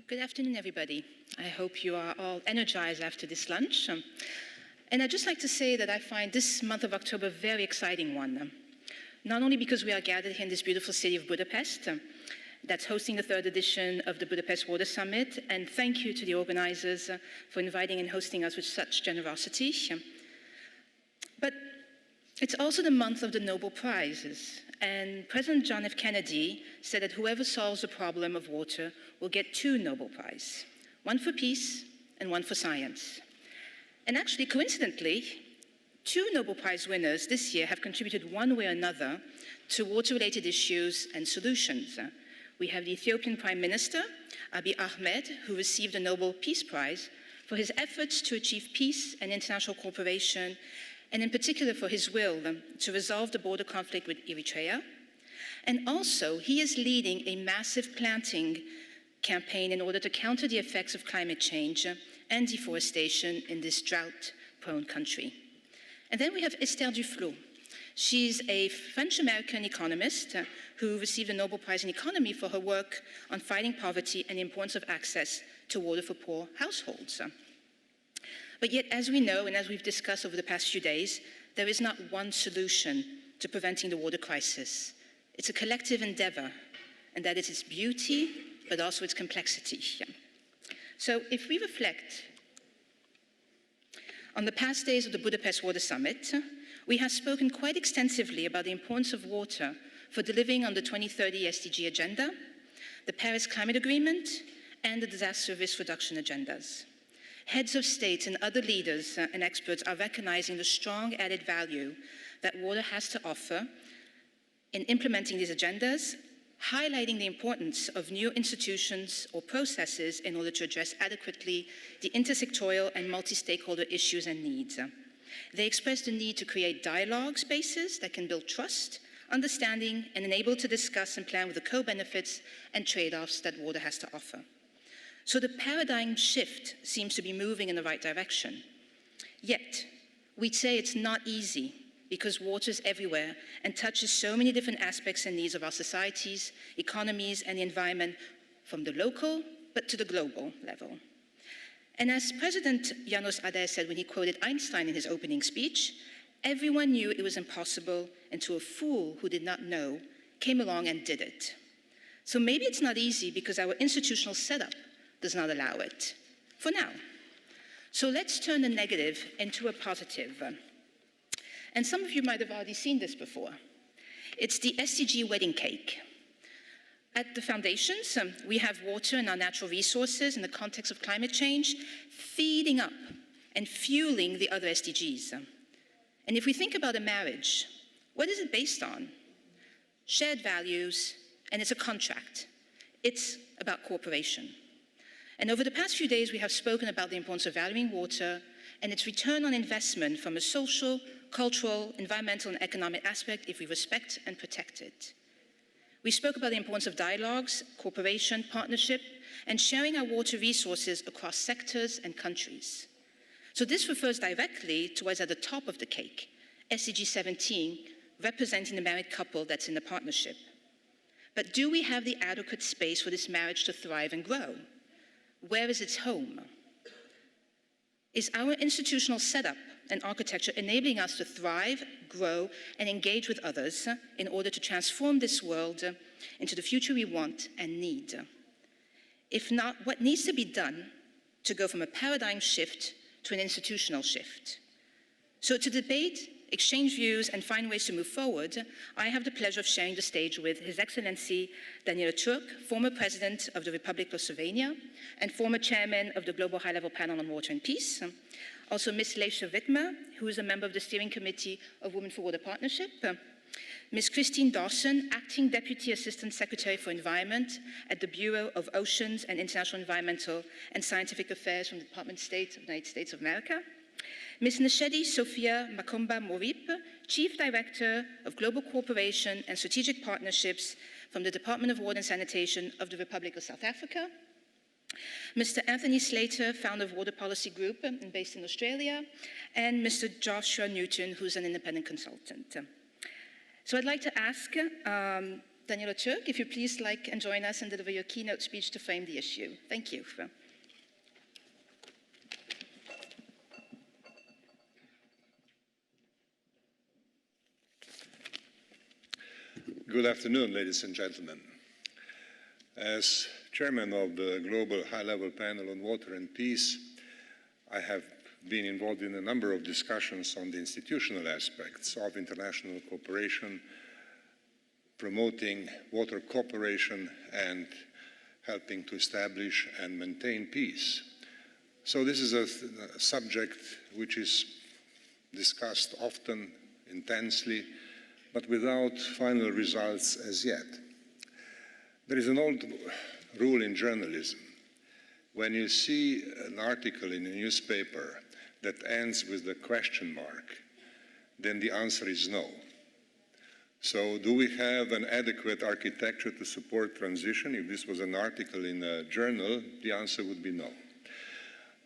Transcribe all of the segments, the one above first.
Good afternoon, everybody. I hope you are all energized after this lunch. And I'd just like to say that I find this month of October a very exciting one. Not only because we are gathered here in this beautiful city of Budapest, that's hosting the third edition of the Budapest Water Summit, and thank you to the organizers for inviting and hosting us with such generosity. But it's also the month of the Nobel Prizes, and President John F. Kennedy said that whoever solves the problem of water will get 2 Nobel Prizes, one for peace and one for science. And actually, coincidentally, 2 Nobel Prize winners this year have contributed one way or another to water-related issues and solutions. We have the Ethiopian Prime Minister, Abiy Ahmed, who received the Nobel Peace Prize for his efforts to achieve peace and international cooperation, and in particular for his will to resolve the border conflict with Eritrea. And also, he is leading a massive planting campaign in order to counter the effects of climate change and deforestation in this drought-prone country. And then we have Esther Duflo. She's a French-American economist who received a Nobel Prize in Economy for her work on fighting poverty and the importance of access to water for poor households. But yet, as we know, and as we've discussed over the past few days, there is not one solution to preventing the water crisis. It's a collective endeavor, and that is its beauty, but also its complexity. So if we reflect on the past days of the Budapest Water Summit, we have spoken quite extensively about the importance of water for delivering on the 2030 SDG agenda, the Paris Climate Agreement, and the disaster risk reduction agendas. Heads of states and other leaders and experts are recognizing the strong added value that water has to offer in implementing these agendas, highlighting the importance of new institutions or processes in order to address adequately the intersectoral and multi-stakeholder issues and needs. They express the need to create dialogue spaces that can build trust, understanding, and enable to discuss and plan with the co-benefits and trade-offs that water has to offer. So the paradigm shift seems to be moving in the right direction. Yet, we'd say it's not easy because water is everywhere and touches so many different aspects and needs of our societies, economies, and the environment, from the local but to the global level. And as President János Áder said when he quoted Einstein in his opening speech, everyone knew it was impossible until a fool who did not know came along and did it. So maybe it's not easy because our institutional setup does not allow it, for now. So let's turn the negative into a positive. And some of you might have already seen this before. It's the SDG wedding cake. At the foundations, we have water and our natural resources in the context of climate change feeding up and fueling the other SDGs. And if we think about a marriage, what is it based on? Shared values, and it's a contract. It's about cooperation. And over the past few days, we have spoken about the importance of valuing water and its return on investment from a social, cultural, environmental, and economic aspect if we respect and protect it. We spoke about the importance of dialogues, cooperation, partnership, and sharing our water resources across sectors and countries. So this refers directly to what's at the top of the cake, SDG 17, representing the married couple that's in the partnership. But do we have the adequate space for this marriage to thrive and grow? Where is its home? Is our institutional setup and architecture enabling us to thrive, grow, and engage with others in order to transform this world into the future we want and need? If not, what needs to be done to go from a paradigm shift to an institutional shift? So to debate, exchange views, and find ways to move forward, I have the pleasure of sharing the stage with His Excellency Daniel Turk, former President of the Republic of Slovenia and former Chairman of the Global High-Level Panel on Water and Peace. Also Ms. Leisha Wittmer, who is a member of the Steering Committee of Women for Water Partnership. Ms. Christine Dawson, Acting Deputy Assistant Secretary for Environment at the Bureau of Oceans and International Environmental and Scientific Affairs from the Department of State of the United States of America. Ms. Nshedi Sophia Makomba Morip, Chief Director of Global Cooperation and Strategic Partnerships from the Department of Water and Sanitation of the Republic of South Africa. Mr. Anthony Slater, founder of Water Policy Group and based in Australia, and Mr. Joshua Newton, who's an independent consultant. So I'd like to ask Daniela Turk, if you please like and join us and deliver your keynote speech to frame the issue. Thank you. Good afternoon, ladies and gentlemen. As chairman of the Global High-Level Panel on Water and Peace, I have been involved in a number of discussions on the institutional aspects of international cooperation, promoting water cooperation and helping to establish and maintain peace. So this is a subject which is discussed often, intensely, but without final results as yet. There is an old rule in journalism. When you see an article in a newspaper that ends with a question mark, then the answer is no. So do we have an adequate architecture to support transition? If this was an article in a journal, the answer would be no.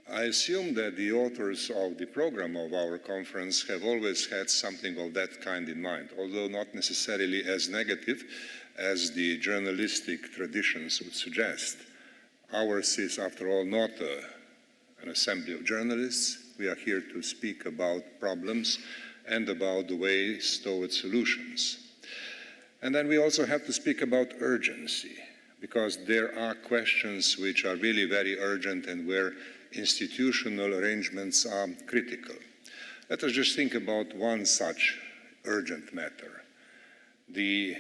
I assume that the authors of the program of our conference have always had something of that kind in mind, although not necessarily as negative as the journalistic traditions would suggest. Ours is, after all, not an assembly of journalists. We are here to speak about problems and about the ways towards solutions. And then we also have to speak about urgency, because there are questions which are really very urgent and where institutional arrangements are critical. Let us just think about one such urgent matter: the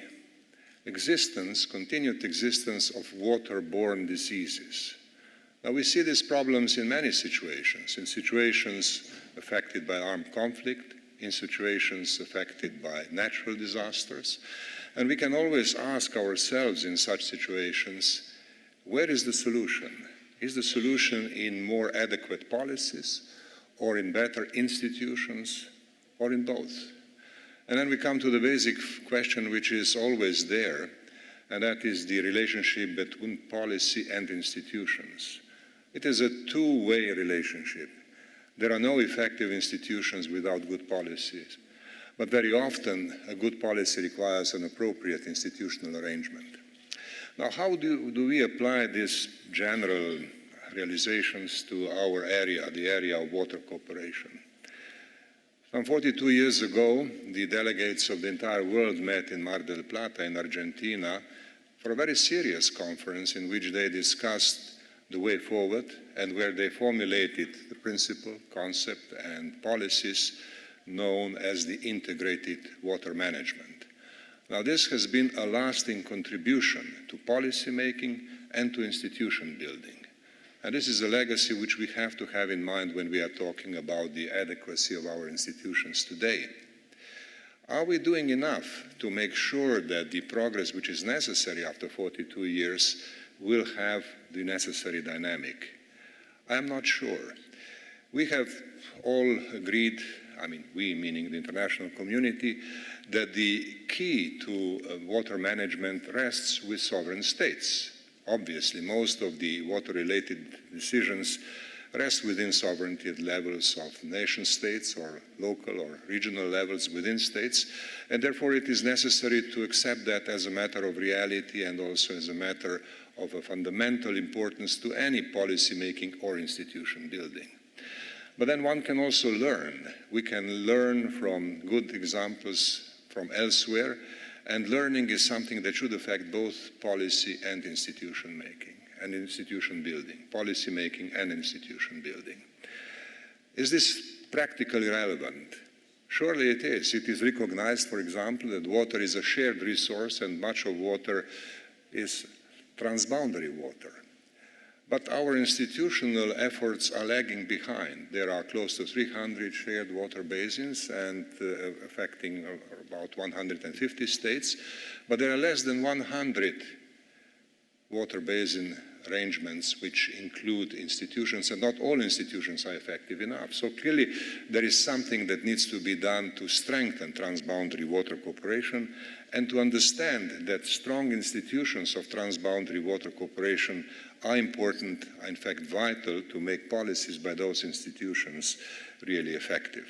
continued existence of waterborne diseases. Now, we see these problems in many situations, in situations affected by armed conflict, in situations affected by natural disasters, and we can always ask ourselves in such situations, where is the solution? Is the solution in more adequate policies, or in better institutions, or in both? And then we come to the basic question which is always there, and that is the relationship between policy and institutions. It is a two-way relationship. There are no effective institutions without good policies, but very often a good policy requires an appropriate institutional arrangement. Now, how do we apply these general realizations to our area, the area of water cooperation? Some 42 years ago, the delegates of the entire world met in Mar del Plata in Argentina for a very serious conference in which they discussed the way forward and where they formulated the principle, concept, and policies known as the integrated water management. Now, this has been a lasting contribution to policy making and to institution building. And this is a legacy which we have to have in mind when we are talking about the adequacy of our institutions today. Are we doing enough to make sure that the progress which is necessary after 42 years will have the necessary dynamic? I am not sure. We have all agreed, I mean we meaning the international community, that the key to water management rests with sovereign states. Obviously, most of the water-related decisions rest within sovereignty levels of nation states or local or regional levels within states, and therefore it is necessary to accept that as a matter of reality and also as a matter of a fundamental importance to any policy making or institution building. But then one can also learn. We can learn from good examples from elsewhere, and learning is something that should affect both policy and institution making and institution building, policy making and institution building. Is this practically relevant? Surely it is. It is recognized, for example, that water is a shared resource and much of water is transboundary water. But our institutional efforts are lagging behind. There are close to 300 shared water basins and affecting about 150 states, but there are less than 100 water basin arrangements which include institutions, and not all institutions are effective enough. So clearly there is something that needs to be done to strengthen transboundary water cooperation and to understand that strong institutions of transboundary water cooperation are important, in fact vital, to make policies by those institutions really effective.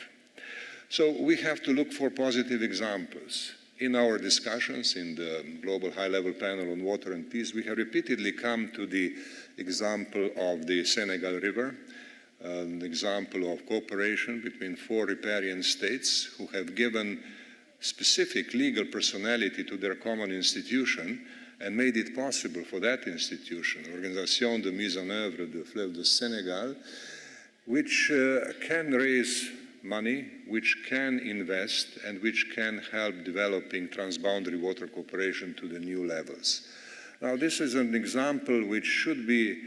So we have to look for positive examples In our discussions in the Global High-Level Panel on Water and Peace, we have repeatedly come to the example of the Senegal River, an example of cooperation between 4 riparian states who have given specific legal personality to their common institution and made it possible for that institution, Organisation de Mise en Œuvre du Fleuve du Sénégal, which can raise money, which can invest, and which can help developing transboundary water cooperation to the new levels. Now, this is an example which should be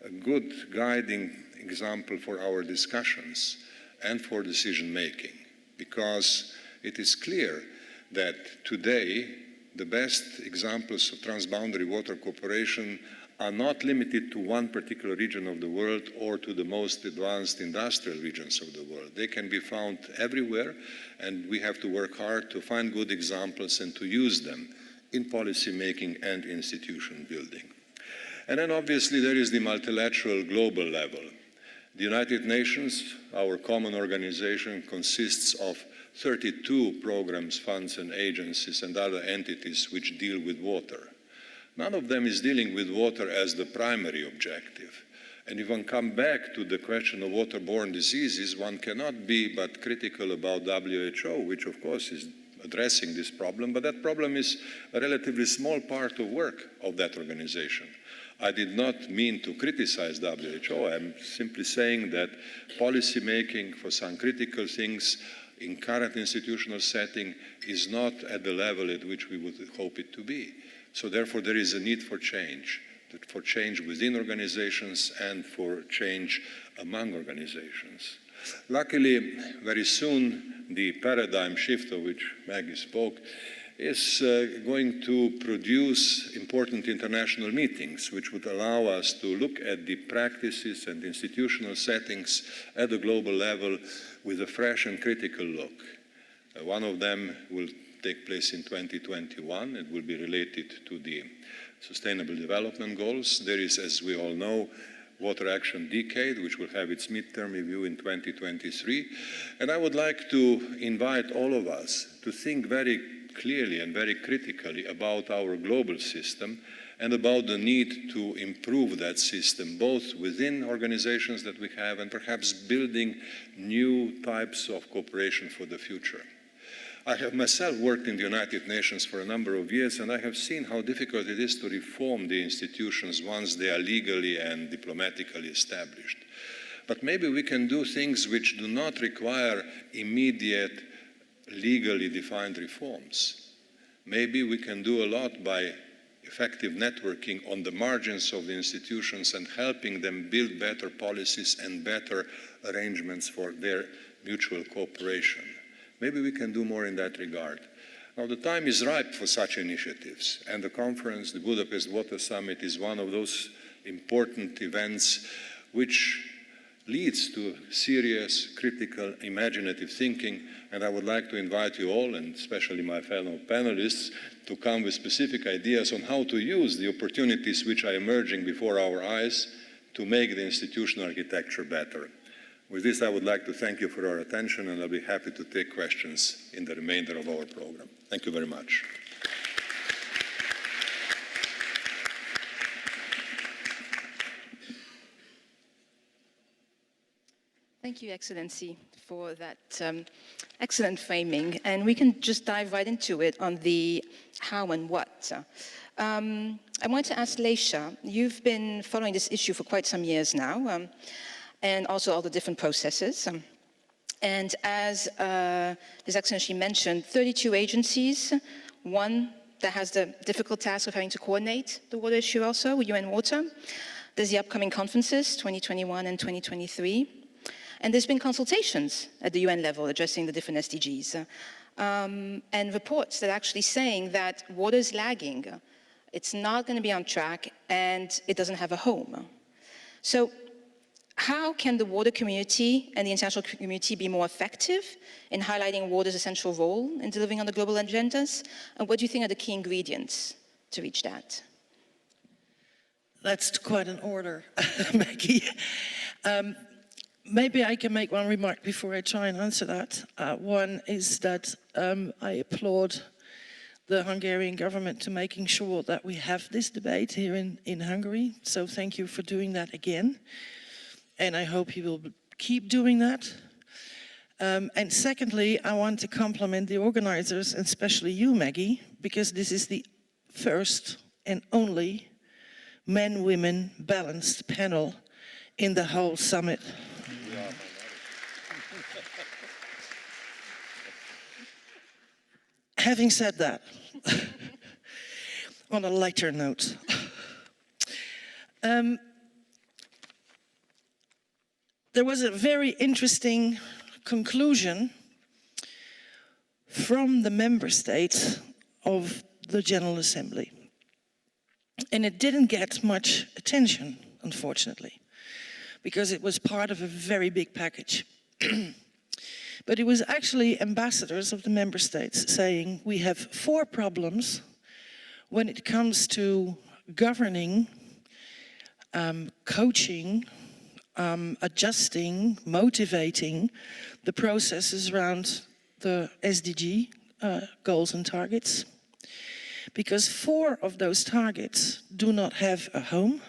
a good guiding example for our discussions and for decision-making, because it is clear that today the best examples of transboundary water cooperation are not limited to one particular region of the world or to the most advanced industrial regions of the world. They can be found everywhere, and we have to work hard to find good examples and to use them in policy making and institution building. And then obviously there is the multilateral global level. The United Nations, our common organization, consists of 32 programs, funds and agencies and other entities which deal with water. None of them is dealing with water as the primary objective. And if one comes back to the question of waterborne diseases, one cannot be but critical about WHO, which of course is addressing this problem, but that problem is a relatively small part of work of that organization. I did not mean to criticize WHO. I'm simply saying that policy making for some critical things in current institutional setting is not at the level at which we would hope it to be. So therefore, there is a need for change within organizations and for change among organizations. Luckily, very soon, the paradigm shift of which Maggie spoke is going to produce important international meetings, which would allow us to look at the practices and institutional settings at the global level with a fresh and critical look. One of them will take place in 2021. It will be related to the Sustainable Development Goals. There is, as we all know, Water Action Decade, which will have its midterm review in 2023. And I would like to invite all of us to think very clearly and very critically about our global system and about the need to improve that system, both within organizations that we have and perhaps building new types of cooperation for the future. I have myself worked in the United Nations for a number of years, and I have seen how difficult it is to reform the institutions once they are legally and diplomatically established. But maybe we can do things which do not require immediate legally defined reforms. Maybe we can do a lot by effective networking on the margins of the institutions and helping them build better policies and better arrangements for their mutual cooperation. Maybe we can do more in that regard. Now, the time is ripe for such initiatives, and the conference, the Budapest Water Summit, is one of those important events which leads to serious, critical, imaginative thinking, and I would like to invite you all, and especially my fellow panelists, to come with specific ideas on how to use the opportunities which are emerging before our eyes to make the institutional architecture better. With this, I would like to thank you for your attention, and I'll be happy to take questions in the remainder of our program. Thank you very much. Thank you, Excellency, for that excellent framing. And we can just dive right into it on the how and what. I want to ask Leisha, you've been following this issue for quite some years now, and also all the different processes. And as His Excellency mentioned, 32 agencies, one that has the difficult task of having to coordinate the water issue also, UN Water. There's the upcoming conferences, 2021 and 2023. And there's been consultations at the UN level addressing the different SDGs. And reports that are actually saying that water is lagging. It's not going to be on track, and it doesn't have a home. So how can the water community and the international community be more effective in highlighting water's essential role in delivering on the global agendas? And what do you think are the key ingredients to reach that? That's quite an order, Maggie. Maybe I can make one remark before I try and answer that. One is that I applaud the Hungarian government to making sure that we have this debate here in Hungary. So thank you for doing that again. And I hope you will keep doing that. And secondly, I want to compliment the organizers, and especially you, Maggie, because this is the first and only men-women balanced panel in the whole summit. Having said that, on a lighter note, there was a very interesting conclusion from the member states of the General Assembly. And it didn't get much attention, unfortunately, because it was part of a very big package. But it was actually ambassadors of the member states saying we have 4 problems when it comes to governing, coaching, adjusting, motivating the processes around the SDG goals and targets. Because 4 of those targets do not have a home,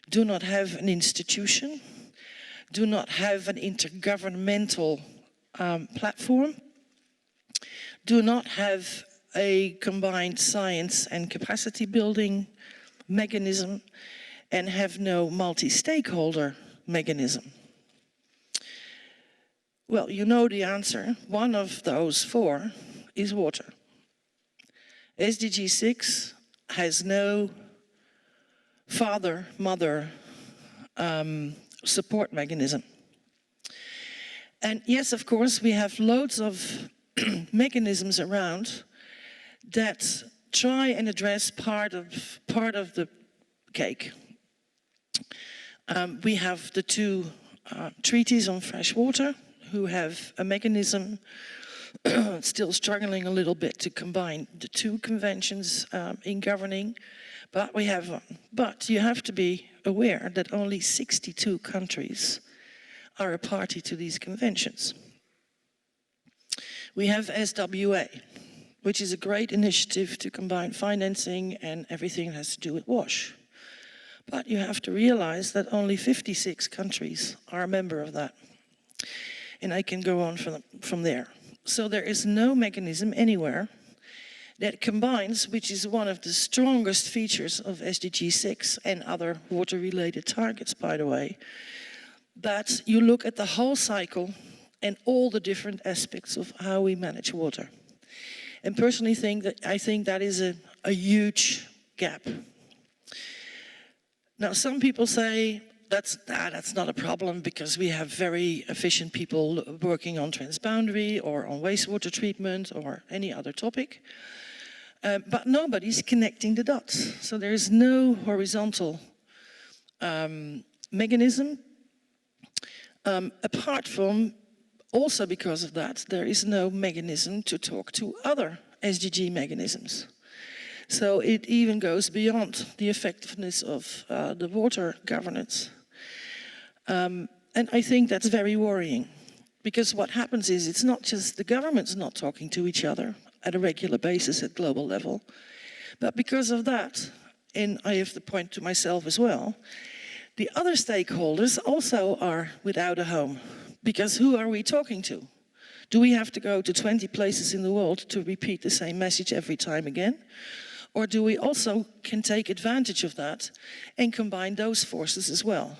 do not have an institution, do not have an intergovernmental platform, do not have a combined science and capacity building mechanism, and have no multi-stakeholder mechanism. Well, you know the answer. One of those 4 is water. SDG 6 has no father, mother support mechanism. And yes, of course, we have loads of mechanisms around that try and address part of the cake. We have the 2 treaties on fresh water, who have a mechanism still struggling a little bit to combine the 2 conventions in governing, but we have one. But you have to be aware that only 62 countries are a party to these conventions. We have SWA, which is a great initiative to combine financing and everything that has to do with WASH. But you have to realize that only 56 countries are a member of that. And I can go on from there. So there is no mechanism anywhere that combines, which is one of the strongest features of SDG 6 and other water-related targets, by the way, that you look at the whole cycle and all the different aspects of how we manage water. And personally I think that is a huge gap. Now, some people say that's not a problem because we have very efficient people working on transboundary or on wastewater treatment or any other topic. But nobody's connecting the dots. So there is no horizontal mechanism. Apart from, also because of that, there is no mechanism to talk to other SDG mechanisms. So it even goes beyond the effectiveness of the water governance. And I think that's very worrying, because what happens is it's not just the governments not talking to each other at a regular basis at global level, but because of that, and I have to point to myself as well, the other stakeholders also are without a home, because who are we talking to? Do we have to go to 20 places in the world to repeat the same message every time again? Or do we also can take advantage of that and combine those forces as well?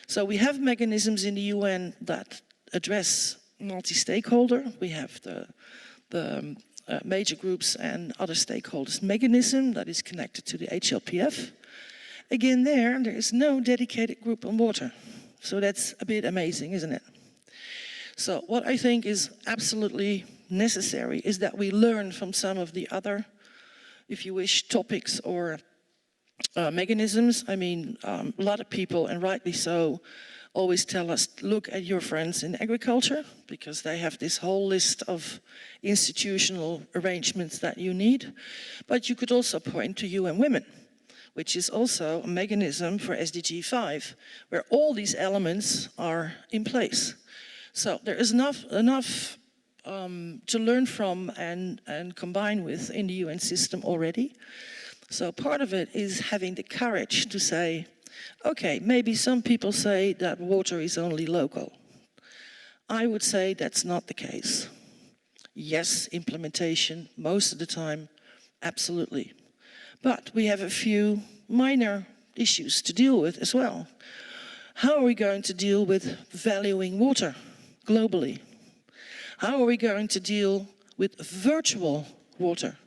So we have mechanisms in the UN that address multi-stakeholder. We have the major groups and other stakeholders mechanism that is connected to the HLPF. Again, there is no dedicated group on water. So that's a bit amazing, isn't it? So what I think is absolutely necessary is that we learn from some of the other, if you wish, topics or mechanisms. I mean, a lot of people, and rightly so, always tell us, look at your friends in agriculture, because they have this whole list of institutional arrangements that you need. But you could also point to UN Women, which is also a mechanism for SDG 5, where all these elements are in place. So there is enough to learn from and combine with in the UN system already. So part of it is having the courage to say, okay, maybe some people say that water is only local. I would say that's not the case. Yes, implementation, most of the time, absolutely. But we have a few minor issues to deal with as well. How are we going to deal with valuing water globally? How are we going to deal with virtual water,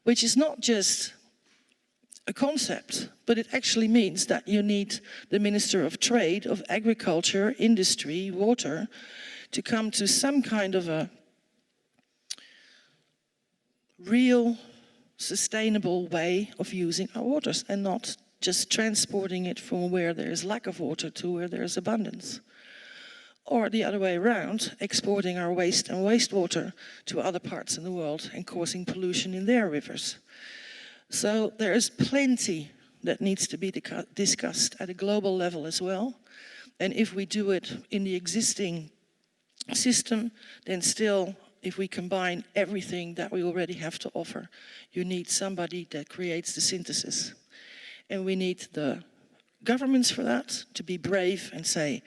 which is not just a concept, but it actually means that you need the Minister of Trade, of Agriculture, Industry, Water, to come to some kind of a real, sustainable way of using our waters and not just transporting it from where there is lack of water to where there is abundance. Or the other way around, exporting our waste and wastewater to other parts of the world and causing pollution in their rivers. So there is plenty that needs to be discussed at a global level as well. And if we do it in the existing system, then still, if we combine everything that we already have to offer, you need somebody that creates the synthesis. And we need the governments for that to be brave and say,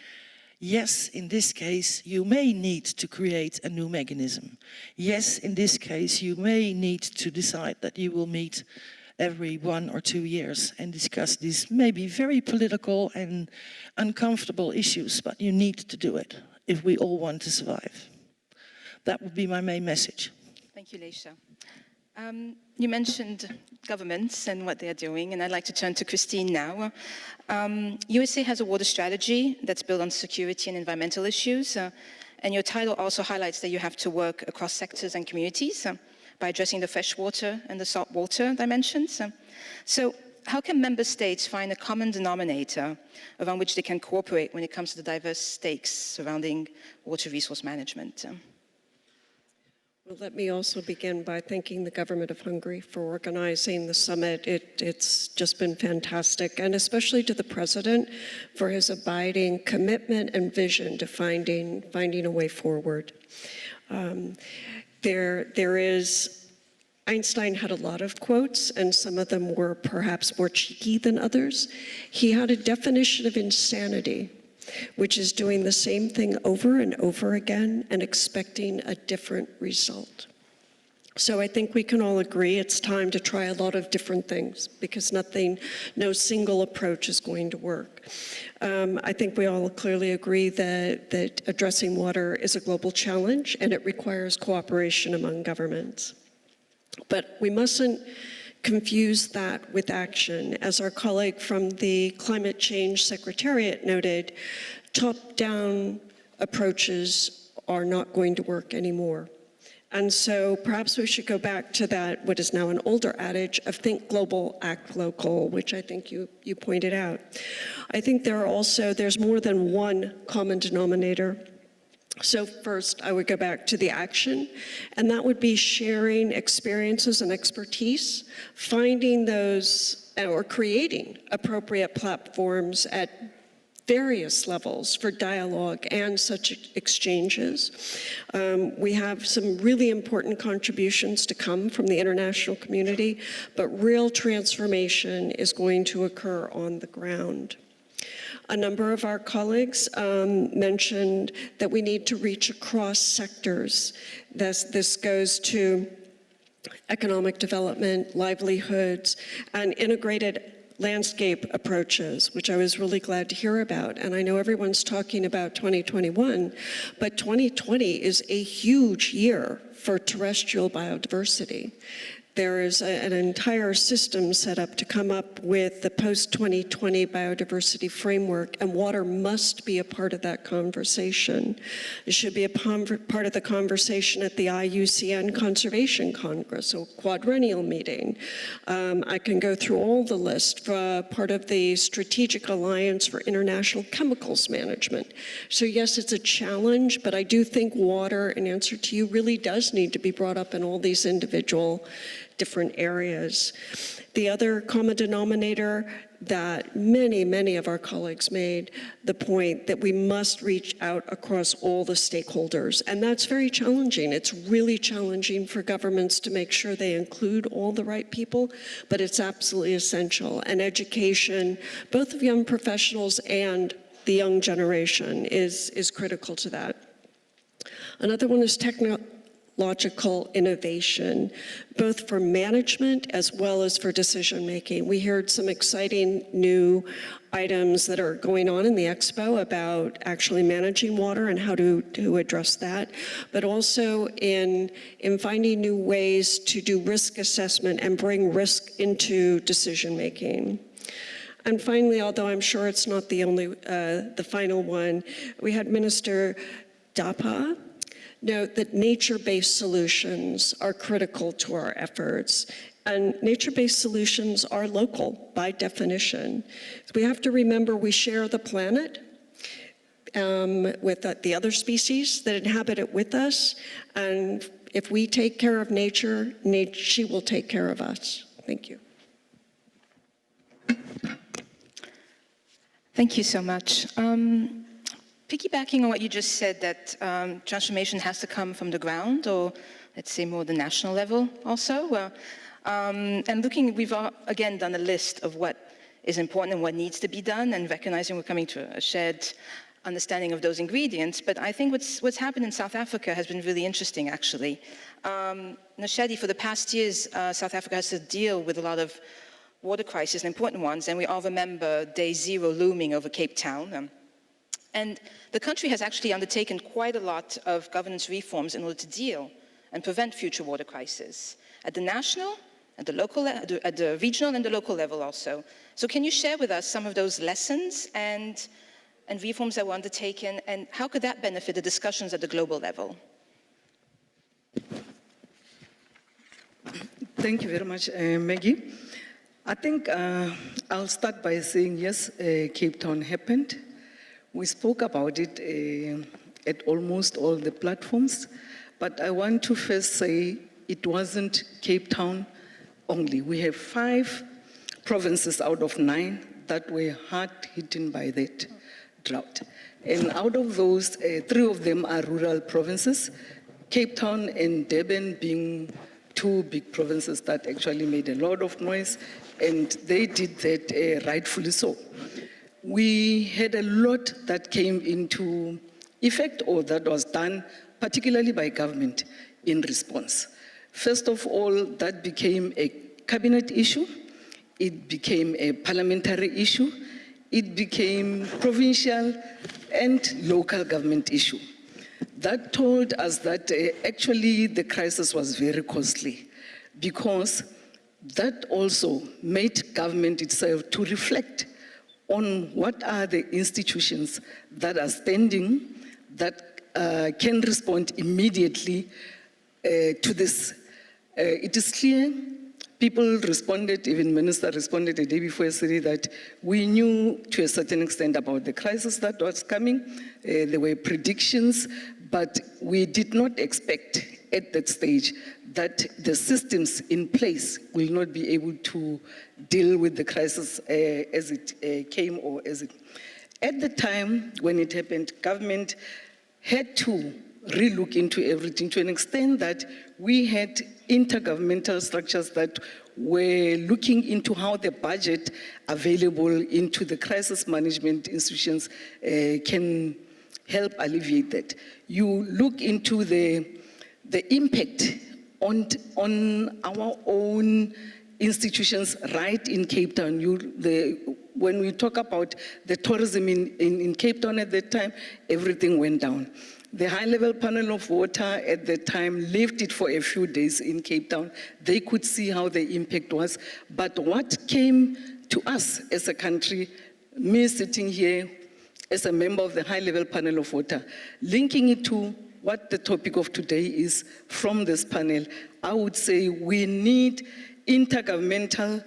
yes, in this case, you may need to create a new mechanism. Yes, in this case, you may need to decide that you will meet every 1 or 2 years and discuss these maybe very political and uncomfortable issues, but you need to do it if we all want to survive. That would be my main message. Thank you, Leisha. You mentioned governments and what they're doing, and I'd like to turn to Christine now. USA has a water strategy that's built on security and environmental issues, and your title also highlights that you have to work across sectors and communities by addressing the freshwater and the saltwater dimensions. So how can member states find a common denominator around which they can cooperate when it comes to the diverse stakes surrounding water resource management? Well, let me also begin by thanking the government of Hungary for organizing the summit. It's just been fantastic, and especially to the president for his abiding commitment and vision to finding a way forward. Einstein had a lot of quotes, and some of them were perhaps more cheeky than others. He had a definition of insanity, which is doing the same thing over and over again and expecting a different result. So I think we can all agree it's time to try a lot of different things because no single approach is going to work. I think we all clearly agree that addressing water is a global challenge and it requires cooperation among governments. But we mustn't confuse that with action. As our colleague from the Climate Change Secretariat noted, top-down approaches are not going to work anymore. And so perhaps we should go back to that, what is now an older adage of think global, act local, which I think you pointed out. I think there's more than one common denominator. So first, I would go back to the action, and that would be sharing experiences and expertise, finding those or creating appropriate platforms at various levels for dialogue and such exchanges. We have some really important contributions to come from the international community, but real transformation is going to occur on the ground. A number of our colleagues mentioned that we need to reach across sectors. This goes to economic development, livelihoods, and integrated landscape approaches, which I was really glad to hear about. And I know everyone's talking about 2021, but 2020 is a huge year for terrestrial biodiversity. There is an entire system set up to come up with the post-2020 biodiversity framework, and water must be a part of that conversation. It should be a part of the conversation at the IUCN Conservation Congress, or quadrennial meeting. I can go through all the list, part of the Strategic Alliance for International Chemicals Management. So yes, it's a challenge, but I do think water, in answer to you, really does need to be brought up in all these individual different areas. The other common denominator that many of our colleagues made the point that we must reach out across all the stakeholders. And that's very challenging. It's really challenging for governments to make sure they include all the right people, but it's absolutely essential. And education, both of young professionals and the young generation, is critical to that. Another one is technological innovation, both for management as well as for decision making. We heard some exciting new items that are going on in the expo about actually managing water and how to address that, but also in finding new ways to do risk assessment and bring risk into decision making. And finally, although I'm sure it's not the only, the final one, we had Minister Dapa note that nature-based solutions are critical to our efforts. And nature-based solutions are local by definition. We have to remember we share the planet with the other species that inhabit it with us. And if we take care of nature, she will take care of us. Thank you. Thank you so much. Piggybacking on what you just said, that transformation has to come from the ground, or let's say more the national level also. And looking, we've again done a list of what is important and what needs to be done, and recognizing we're coming to a shared understanding of those ingredients. But I think what's happened in South Africa has been really interesting, actually. Nashedi, for the past years, South Africa has to deal with a lot of water crises, and important ones, and we all remember Day Zero looming over Cape Town. And the country has actually undertaken quite a lot of governance reforms in order to deal and prevent future water crises at the national, at the local, at the regional and the local level also. So can you share with us some of those lessons and reforms that were undertaken, and how could that benefit the discussions at the global level? Thank you very much, Maggie. I think I'll start by saying, yes, Cape Town happened. We spoke about it at almost all the platforms, but I want to first say it wasn't Cape Town only. We have 5 provinces out of 9 that were hard hit by that drought. And out of those, 3 of them are rural provinces, Cape Town and Durban being 2 big provinces that actually made a lot of noise, and they did that rightfully so. We had a lot that came into effect, or that was done, particularly by government in response. First of all, that became a cabinet issue, it became a parliamentary issue, it became provincial and local government issue. That told us that actually the crisis was very costly, because that also made government itself to reflect on what are the institutions that are standing that can respond immediately to this. It is clear, people responded, even Minister responded the day before yesterday, that we knew to a certain extent about the crisis that was coming. There were predictions, but we did not expect at that stage that the systems in place will not be able to deal with the crisis as it came, or as it. At the time when it happened, government had to relook into everything to an extent that we had intergovernmental structures that were looking into how the budget available into the crisis management institutions can help alleviate that. You look into the impact on our own institutions right in Cape Town. When we talk about the tourism in Cape Town at that time, everything went down. The high-level panel of water at that time left it for a few days in Cape Town. They could see how the impact was. But what came to us as a country, me sitting here as a member of the high-level panel of water, linking it to what the topic of today is from this panel, I would say we need intergovernmental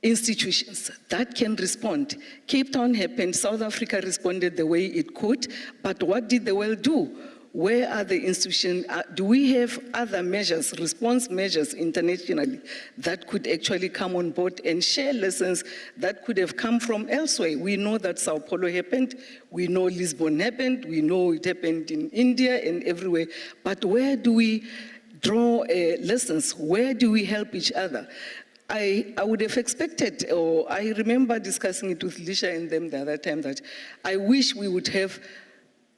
institutions that can respond. Cape Town happened, South Africa responded the way it could, but what did the world do? Where are the institutions? Do we have other measures, response measures internationally that could actually come on board and share lessons that could have come from elsewhere? We know that Sao Paulo happened, we know Lisbon happened, we know it happened in India and everywhere, but where do we draw lessons? Where do we help each other? I would have expected, or I remember discussing it with Lisha and them the other time, that I wish we would have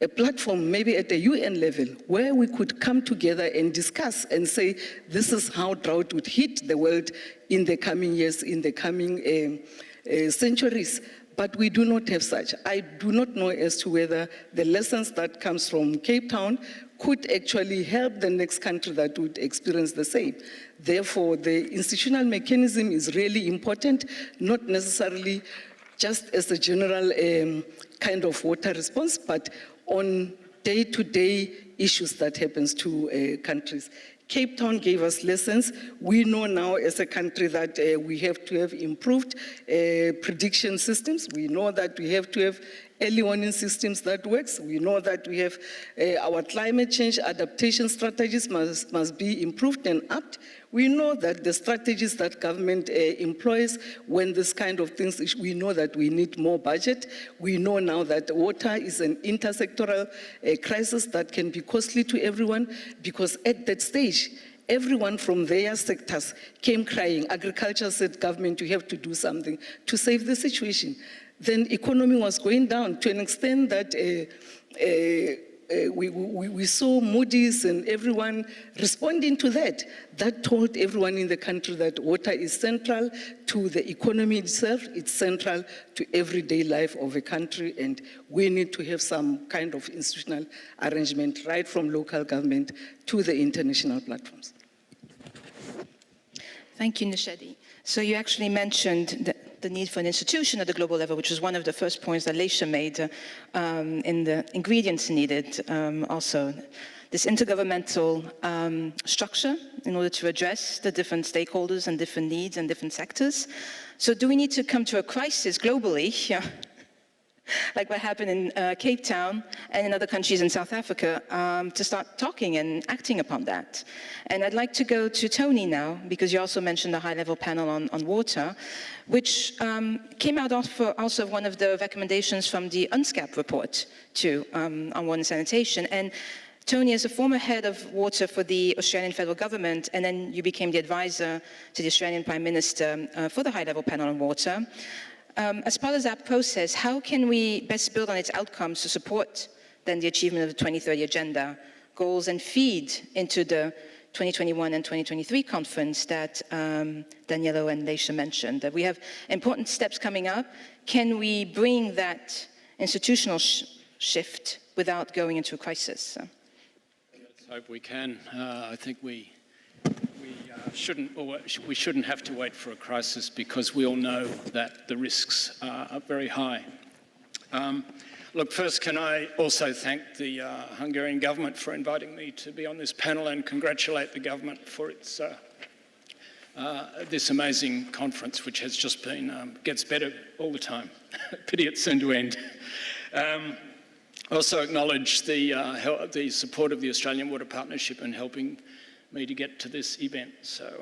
a platform, maybe at the UN level, where we could come together and discuss and say, this is how drought would hit the world in the coming years, in the coming centuries. But we do not have such. I do not know as to whether the lessons that comes from Cape Town could actually help the next country that would experience the same. Therefore, the institutional mechanism is really important, not necessarily just as a general kind of water response, but on day-to-day issues that happens to countries. Cape Town gave us lessons. We know now as a country that we have to have improved prediction systems. We know that we have to have early warning systems that works. We know that we have our climate change adaptation strategies must be improved and upped. We know that the strategies that government employs when this kind of things, we know that we need more budget. We know now that water is an intersectoral crisis that can be costly to everyone, because at that stage, everyone from their sectors came crying. Agriculture said, government, you have to do something to save the situation. Then economy was going down to an extent that we saw Moody's and everyone responding to that. That told everyone in the country that water is central to the economy itself, it's central to everyday life of a country, and we need to have some kind of institutional arrangement right from local government to the international platforms. Thank you, Nishadi. So you actually mentioned the need for an institution at the global level, which was one of the first points that Leisha made in the ingredients needed also. This intergovernmental structure in order to address the different stakeholders and different needs and different sectors. So do we need to come to a crisis globally, like what happened in Cape Town and in other countries in South Africa, to start talking and acting upon that? And I'd like to go to Tony now, because you also mentioned the high-level panel on water, which came out also one of the recommendations from the UNSCAP report too, on water and sanitation. And Tony, as a former head of water for the Australian federal government, and then you became the advisor to the Australian Prime Minister for the high-level panel on water, as part of that process, how can we best build on its outcomes to support then the achievement of the 2030 Agenda goals and feed into the 2021 and 2023 conference that Danielo and Leisha mentioned? That we have important steps coming up. Can we bring that institutional shift without going into a crisis? Let's hope we can. I think we shouldn't have to wait for a crisis, because we all know that the risks are very high. Look, first, can I also thank the Hungarian government for inviting me to be on this panel, and congratulate the government for its this amazing conference, which has just been, gets better all the time. Pity it's soon to end. Also acknowledge the support of the Australian Water Partnership in helping me to get to this event. So,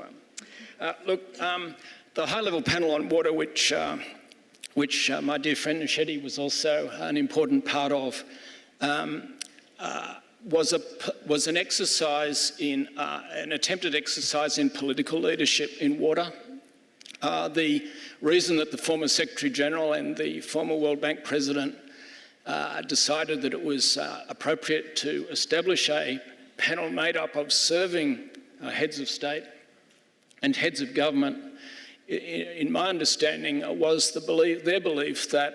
look, the high-level panel on water, which my dear friend Nishadi was also an important part of, was an exercise in an attempted exercise in political leadership in water. The reason that the former Secretary General and the former World Bank President decided that it was appropriate to establish a panel made up of serving heads of state and heads of government, in my understanding, was their belief that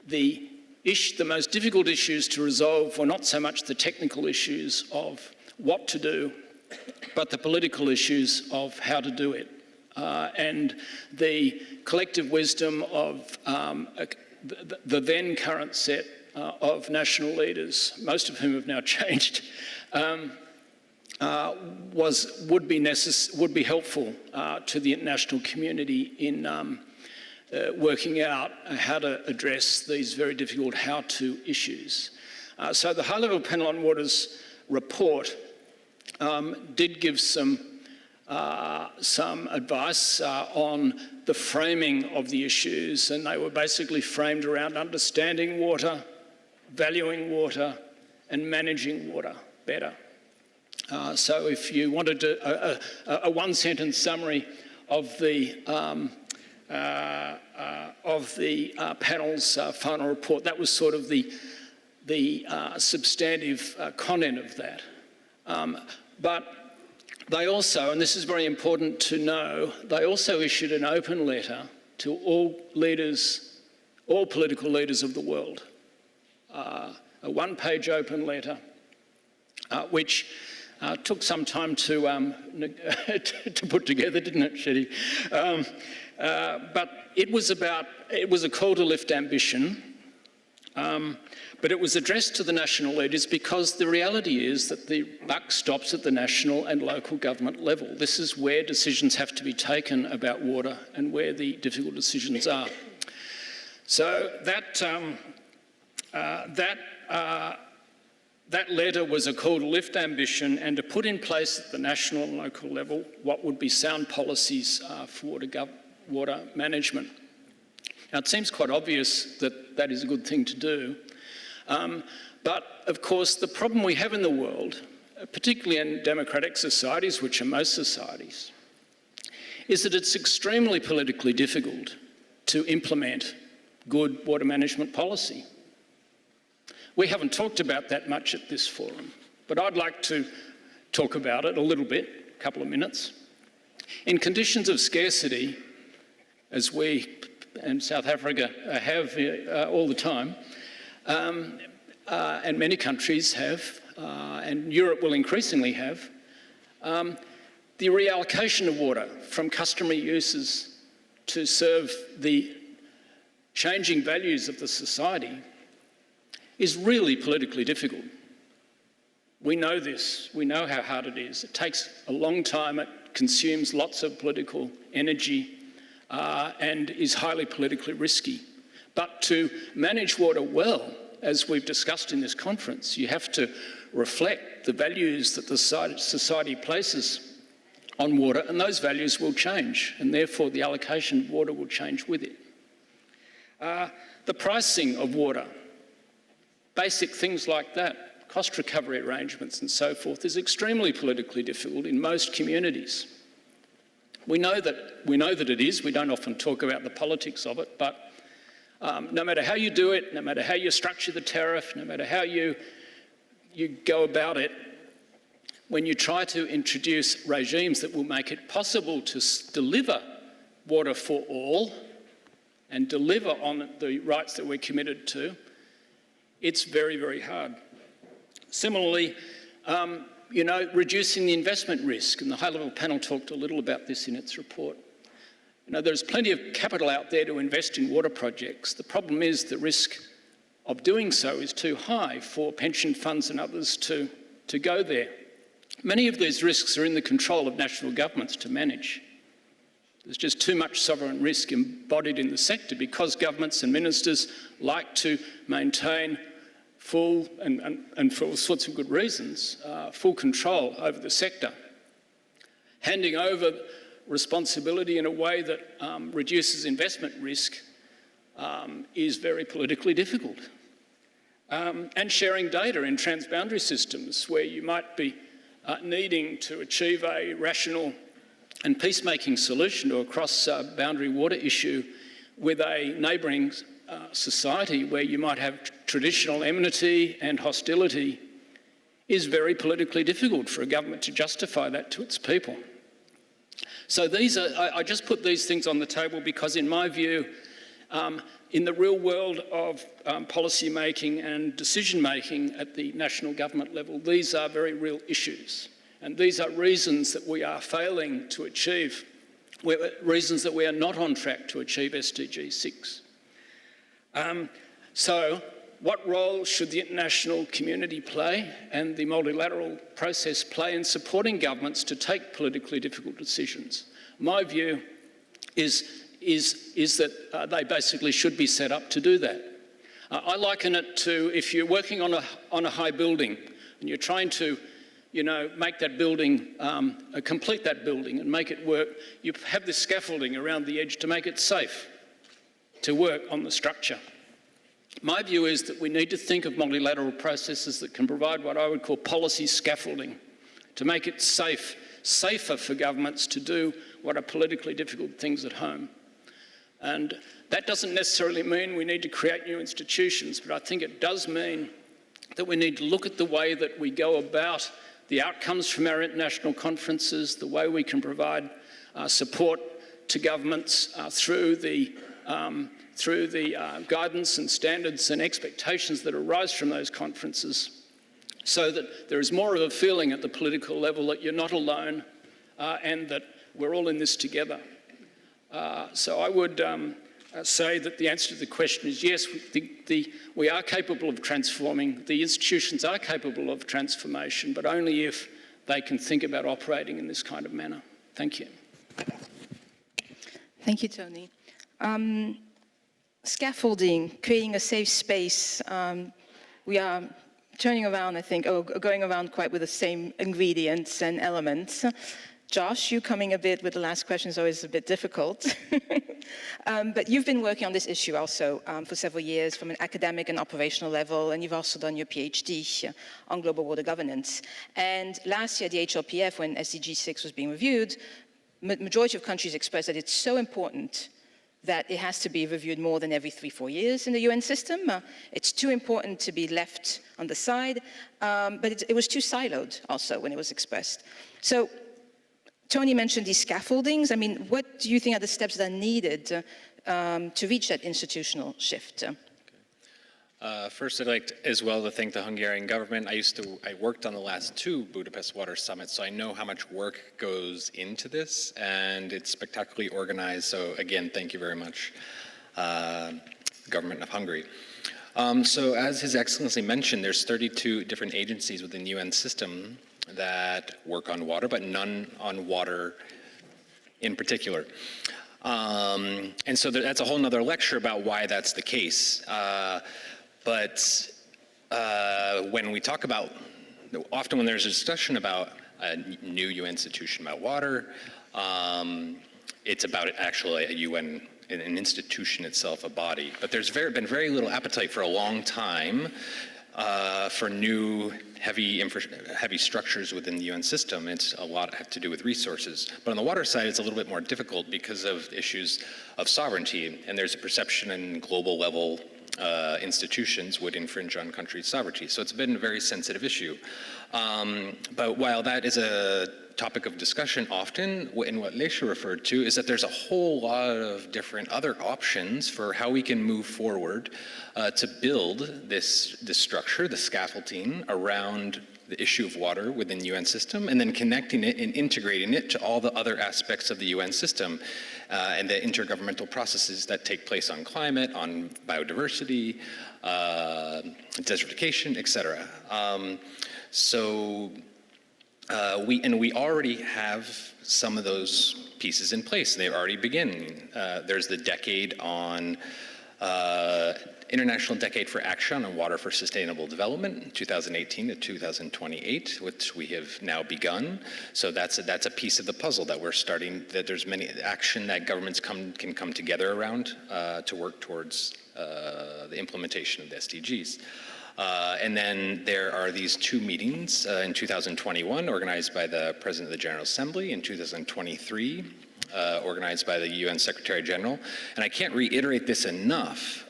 the most difficult issues to resolve were not so much the technical issues of what to do, but the political issues of how to do it. And the collective wisdom of the then current set of national leaders, most of whom have now changed, would be helpful to the international community in working out how to address these very difficult how-to issues. So the High-Level Panel on Water's report did give some advice on the framing of the issues, and they were basically framed around understanding water, valuing water, and managing water better. So if you wanted a one-sentence summary of the panel's final report, that was sort of the substantive content of that. But they also, and this is very important to know, they also issued an open letter to all leaders, all political leaders of the world. A one-page open letter, which took some time to put together, didn't it, Shetty? But it was a call to lift ambition, but it was addressed to the national leaders because the reality is that the buck stops at the national and local government level. This is where decisions have to be taken about water and where the difficult decisions are. So that letter was a call to lift ambition and to put in place at the national and local level what would be sound policies for water management. Now, it seems quite obvious that that is a good thing to do, but of course the problem we have in the world, particularly in democratic societies, which are most societies, is that it's extremely politically difficult to implement good water management policy. We haven't talked about that much at this forum, but I'd like to talk about it a little bit, a couple of minutes. In conditions of scarcity, as we in South Africa have all the time, and many countries have, and Europe will increasingly have, the reallocation of water from customary uses to serve the changing values of the society is really politically difficult. We know this, we know how hard it is. It takes a long time, it consumes lots of political energy and is highly politically risky. But to manage water well, as we've discussed in this conference, you have to reflect the values that the society places on water, and those values will change, and therefore the allocation of water will change with it. The pricing of water, basic things like that, cost recovery arrangements and so forth, is extremely politically difficult in most communities. We know that it is. We don't often talk about the politics of it, but no matter how you do it, no matter how you structure the tariff, no matter how you go about it, when you try to introduce regimes that will make it possible to deliver water for all and deliver on the rights that we're committed to, it's very, very hard. Similarly, reducing the investment risk, and the High-Level Panel talked a little about this in its report. There's plenty of capital out there to invest in water projects. The problem is the risk of doing so is too high for pension funds and others to go there. Many of these risks are in the control of national governments to manage. There's just too much sovereign risk embodied in the sector because governments and ministers like to maintain full, and for all sorts of good reasons, full control over the sector. Handing over responsibility in a way that reduces investment risk is very politically difficult. And sharing data in transboundary systems where you might be needing to achieve a rational and peacemaking solution to a cross-boundary water issue with a neighbouring society where you might have traditional enmity and hostility is very politically difficult for a government to justify that to its people. So I just put these things on the table because in my view, in the real world of policy making and decision making at the national government level, these are very real issues. And these are reasons that we are failing to achieve, reasons that we are not on track to achieve SDG 6. So what role should the international community play and the multilateral process play in supporting governments to take politically difficult decisions? My view is that they basically should be set up to do that. I liken it to if you're working on a high building and you're trying to, make that building, complete that building and make it work. You have this scaffolding around the edge to make it safe to work on the structure. My view is that we need to think of multilateral processes that can provide what I would call policy scaffolding to make it safer for governments to do what are politically difficult things at home. And that doesn't necessarily mean we need to create new institutions, but I think it does mean that we need to look at the way that we go about the outcomes from our international conferences, the way we can provide support to governments through the guidance and standards and expectations that arise from those conferences, so that there is more of a feeling at the political level that you're not alone and that we're all in this together. So I would say that the answer to the question is yes, we are capable of transforming, the institutions are capable of transformation, but only if they can think about operating in this kind of manner. Thank you. Thank you, Tony. Scaffolding, creating a safe space. We are turning around, I think, or going around quite with the same ingredients and elements. Josh, you coming a bit with the last question is always a bit difficult. But you've been working on this issue also for several years from an academic and operational level, and you've also done your PhD on global water governance. And last year at the HLPF, when SDG 6 was being reviewed, majority of countries expressed that it's so important that it has to be reviewed more than every 3-4 years in the UN system. It's too important to be left on the side, but it was too siloed also when it was expressed. So Tony mentioned these scaffoldings. I mean, what do you think are the steps that are needed to reach that institutional shift? First, I'd like as well to thank the Hungarian government. I worked on the last 2 Budapest Water Summits, so I know how much work goes into this, and it's spectacularly organized. So again, thank you very much, government of Hungary. So as His Excellency mentioned, there's 32 different agencies within the UN system that work on water, but none on water in particular. And so that's a whole nother lecture about why that's the case. But when we talk about, often when there's a discussion about a new UN institution about water, it's about actually a UN, an institution itself, a body. But there's been very little appetite for a long time for new heavy structures within the UN system. It's a lot have to do with resources. But on the water side, it's a little bit more difficult because of issues of sovereignty. And there's a perception in global level institutions would infringe on countries' sovereignty. So it's been a very sensitive issue. But while that is a topic of discussion often, and what Leisha referred to, is that there's a whole lot of different other options for how we can move forward to build this structure, the scaffolding around the issue of water within the UN system, and then connecting it and integrating it to all the other aspects of the UN system and the intergovernmental processes that take place on climate, on biodiversity, desertification, et cetera. We already have some of those pieces in place. They're already beginning. There's the decade on International Decade for Action on Water for Sustainable Development, 2018 to 2028, which we have now begun. So that's a piece of the puzzle that we're starting. That there's many action that governments can come together around to work towards the implementation of the SDGs. And then there are these 2 meetings in 2021 organized by the President of the General Assembly, in 2023 organized by the UN Secretary General. And I can't reiterate this enough.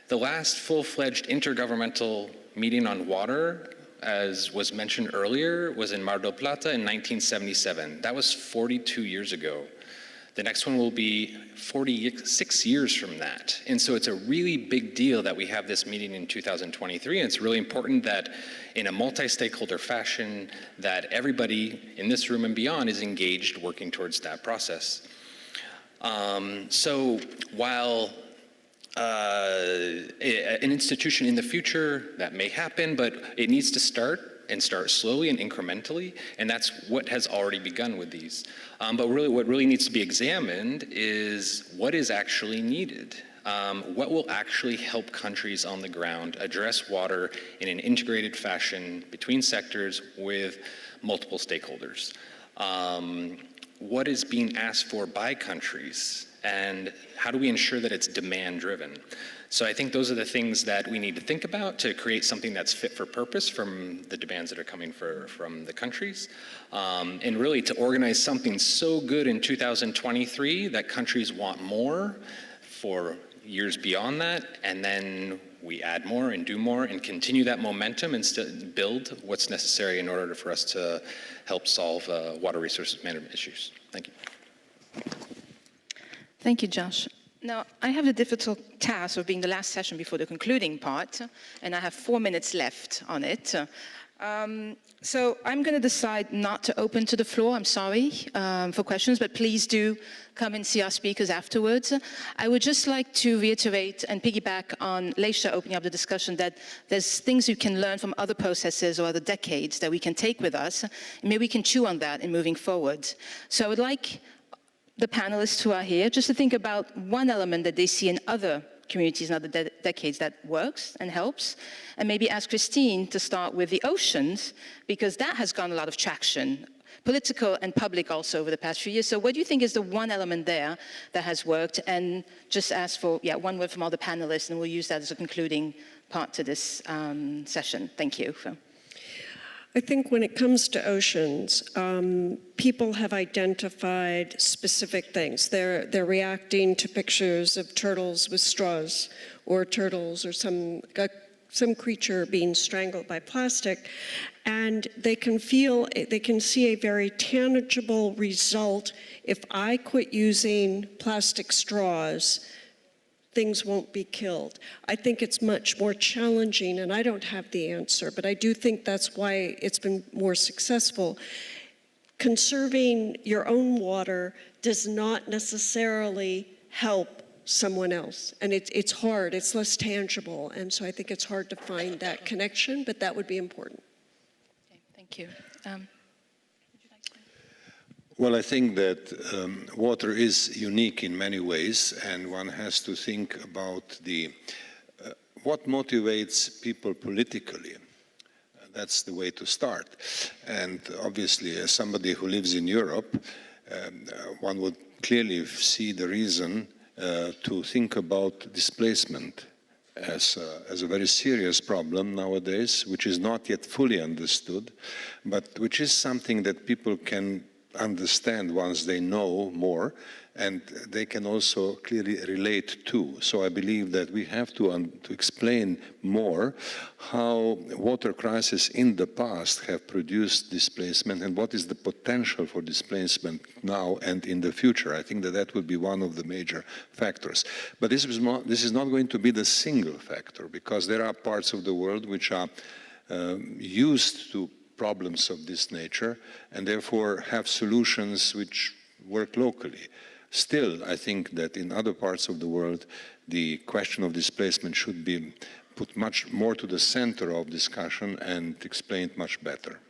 The last full-fledged intergovernmental meeting on water, as was mentioned earlier, was in Mar del Plata in 1977. That was 42 years ago. The next one will be 46 years from that. And so it's a really big deal that we have this meeting in 2023, and it's really important that in a multi-stakeholder fashion that everybody in this room and beyond is engaged working towards that process. So while an institution in the future, that may happen, but it needs to start slowly and incrementally, and that's what has already begun with these. But really, what really needs to be examined is what is actually needed. what will actually help countries on the ground address water in an integrated fashion between sectors with multiple stakeholders? What is being asked for by countries, and how do we ensure that it's demand-driven? So I think those are the things that we need to think about to create something that's fit for purpose from the demands that are coming from the countries. And really to organize something so good in 2023 that countries want more for years beyond that, and then we add more and do more and continue that momentum and still build what's necessary in order for us to help solve water resources management issues. Thank you. Thank you, Josh. Now, I have the difficult task of being the last session before the concluding part, and I have 4 minutes left on it. So I'm going to decide not to open to the floor, I'm sorry, for questions, but please do come and see our speakers afterwards. I would just like to reiterate and piggyback on Leisha opening up the discussion that there's things you can learn from other processes or other decades that we can take with us, and maybe we can chew on that in moving forward. So I would like the panelists who are here just to think about one element that they see in other communities and other decades that works and helps, and maybe ask Christine to start with the oceans, because that has gotten a lot of traction, political and public also over the past few years. So what do you think is the one element there that has worked? And just ask for, one word from all the panelists, and we'll use that as a concluding part to this session. Thank you. I think when it comes to oceans, people have identified specific things. They're reacting to pictures of turtles with straws, or turtles or some creature being strangled by plastic, and they can see a very tangible result. If I quit using plastic straws, things won't be killed. I think it's much more challenging, and I don't have the answer, but I do think that's why it's been more successful. Conserving your own water does not necessarily help someone else, and it's hard, it's less tangible, and so I think it's hard to find that connection, but that would be important. Okay, thank you. Well, I think that water is unique in many ways, and one has to think about what motivates people politically. That's the way to start. And obviously, as somebody who lives in Europe, one would clearly see the reason to think about displacement as a very serious problem nowadays, which is not yet fully understood, but which is something that people can understand once they know more, and they can also clearly relate to. So I believe that we have to explain more how water crises in the past have produced displacement and what is the potential for displacement now and in the future. I think that that would be one of the major factors. But this is not going to be the single factor, because there are parts of the world which are used to problems of this nature and therefore have solutions which work locally. Still, I think that in other parts of the world, the question of displacement should be put much more to the center of discussion and explained much better.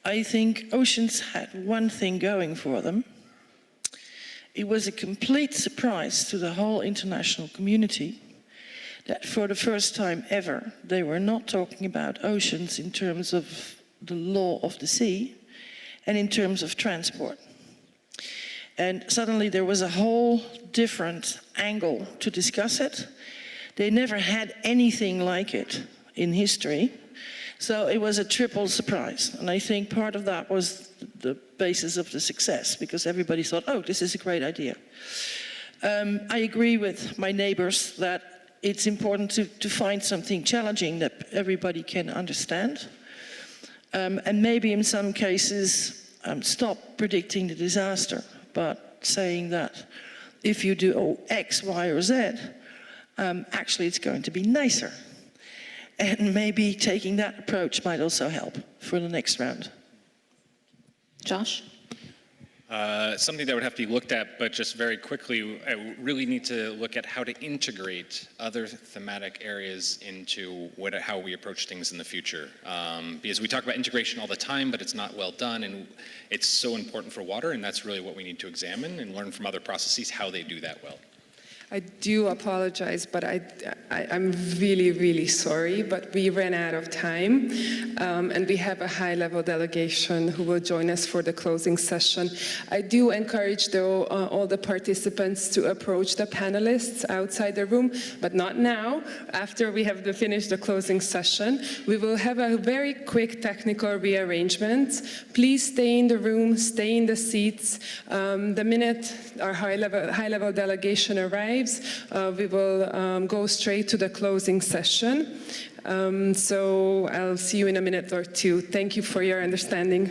I think oceans had one thing going for them. It was a complete surprise to the whole international community that for the first time ever, they were not talking about oceans in terms of the law of the sea and in terms of transport. And suddenly there was a whole different angle to discuss it. They never had anything like it in history. So it was a triple surprise. And I think part of that was the basis of the success, because everybody thought, oh, this is a great idea. I agree with my neighbors that it's important to find something challenging that everybody can understand. And maybe in some cases, stop predicting the disaster, but saying that if you do X, Y, or Z, actually it's going to be nicer. And maybe taking that approach might also help for the next round. Josh? something that would have to be looked at, but just very quickly, I really need to look at how to integrate other thematic areas into how we approach things in the future. Because we talk about integration all the time, but it's not well done, and it's so important for water, and that's really what we need to examine and learn from other processes how they do that well. I do apologize, but I'm really, really sorry, but we ran out of time, and we have a high-level delegation who will join us for the closing session. I do encourage, though, all the participants to approach the panelists outside the room, but not now. After we have finished the closing session, we will have a very quick technical rearrangement. Please stay in the room, stay in the seats. The minute our high-level delegation arrives, we will go straight to the closing session. So I'll see you in a minute or two. Thank you for your understanding.